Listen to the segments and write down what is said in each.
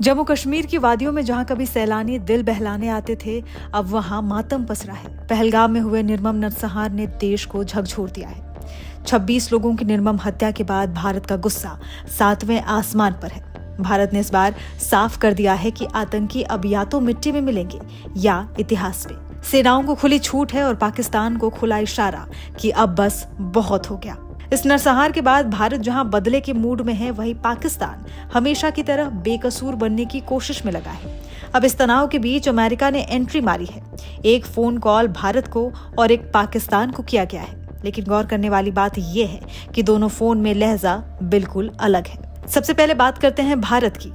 जम्मू कश्मीर की वादियों में जहां कभी सैलानी दिल बहलाने आते थे, अब वहां मातम पसरा है। पहलगाम में हुए निर्मम नरसंहार ने देश को झकझोर दिया है। 26 लोगों की निर्मम हत्या के बाद भारत का गुस्सा 7वें आसमान पर है। भारत ने इस बार साफ कर दिया है कि आतंकी अब या तो मिट्टी में मिलेंगे या इतिहास में। सेनाओं को खुली छूट है और पाकिस्तान को खुला इशारा कि अब बस बहुत हो गया। इस नरसंहार के बाद भारत जहां बदले के मूड में है, वहीं पाकिस्तान हमेशा की तरह बेकसूर बनने की कोशिश में लगा है। अब इस तनाव के बीच अमेरिका ने एंट्री मारी है। एक फोन कॉल भारत को और एक पाकिस्तान को किया गया है, लेकिन गौर करने वाली बात यह है कि दोनों फोन में लहजा बिल्कुल अलग है। सबसे पहले बात करते हैं भारत की।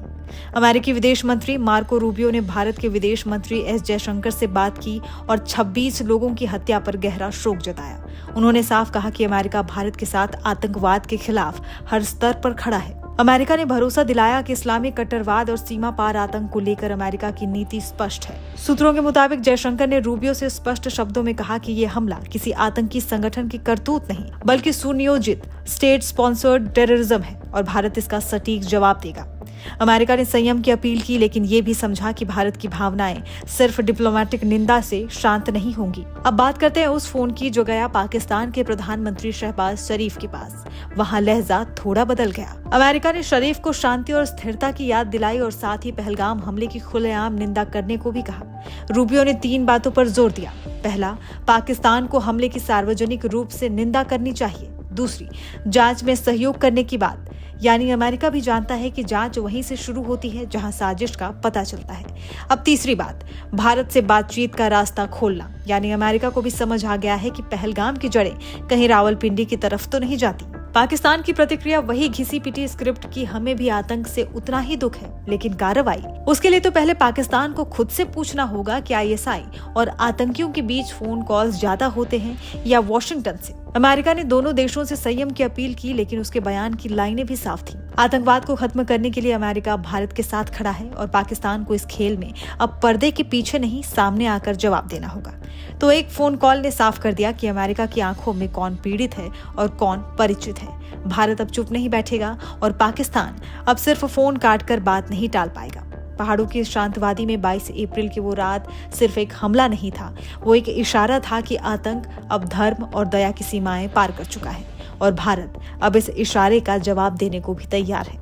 अमेरिकी विदेश मंत्री मार्को रूबियो ने भारत के विदेश मंत्री एस जयशंकर से बात की और 26 लोगों की हत्या पर गहरा शोक जताया। उन्होंने साफ कहा कि अमेरिका भारत के साथ आतंकवाद के खिलाफ हर स्तर पर खड़ा है। अमेरिका ने भरोसा दिलाया कि इस्लामी कट्टरवाद और सीमा पार आतंक को लेकर अमेरिका की नीति स्पष्ट है। सूत्रों के मुताबिक जयशंकर ने रूबियो से स्पष्ट शब्दों में कहा कि ये हमला किसी आतंकी संगठन की करतूत नहीं, बल्कि सुनियोजित स्टेट स्पॉन्सर्ड टेररिज्म है और भारत इसका सटीक जवाब देगा। अमेरिका ने संयम की अपील की, लेकिन ये भी समझा कि भारत की भावनाएं सिर्फ डिप्लोमेटिक निंदा से शांत नहीं होंगी। अब बात करते हैं उस फोन की जो गया पाकिस्तान के प्रधानमंत्री शहबाज शरीफ के पास। वहां लहजा थोड़ा बदल गया। अमेरिका ने शरीफ को शांति और स्थिरता की याद दिलाई और साथ ही पहलगाम हमले की खुलेआम निंदा करने को भी कहा। रूबियो ने 3 बातों पर जोर दिया। पहला, पाकिस्तान को हमले की सार्वजनिक रूप से निंदा करनी चाहिए। दूसरी, जांच में सहयोग करने की बात, यानी अमेरिका भी जानता है कि जांच वहीं से शुरू होती है जहां साजिश का पता चलता है। अब तीसरी बात, भारत से बातचीत का रास्ता खोलना, यानी अमेरिका को भी समझ आ गया है कि पहलगाम की जड़ें कहीं रावलपिंडी की तरफ तो नहीं जाती। पाकिस्तान की प्रतिक्रिया वही घिसी पिटी स्क्रिप्ट की, हमें भी आतंक से उतना ही दुख है, लेकिन कार्रवाई उसके लिए तो पहले पाकिस्तान को खुद से पूछना होगा कि आईएसआई और आतंकियों के बीच फोन कॉल्स ज्यादा होते हैं या वॉशिंगटन से। अमेरिका ने दोनों देशों से संयम की अपील की, लेकिन उसके बयान की लाइनें भी साफ थीं। आतंकवाद को खत्म करने के लिए अमेरिका भारत के साथ खड़ा है और पाकिस्तान को इस खेल में अब पर्दे के पीछे नहीं, सामने आकर जवाब देना होगा। तो एक फोन कॉल ने साफ कर दिया कि अमेरिका की आंखों में कौन पीड़ित है और कौन परिचित है। भारत अब चुप नहीं बैठेगा और पाकिस्तान अब सिर्फ फोन काटकर बात नहीं टाल पाएगा। पहाड़ों की शांतवादी में 22 अप्रैल की वो रात सिर्फ एक हमला नहीं था, वो एक इशारा था कि आतंक अब धर्म और दया की सीमाएं पार कर चुका है और भारत अब इस इशारे का जवाब देने को भी तैयार है।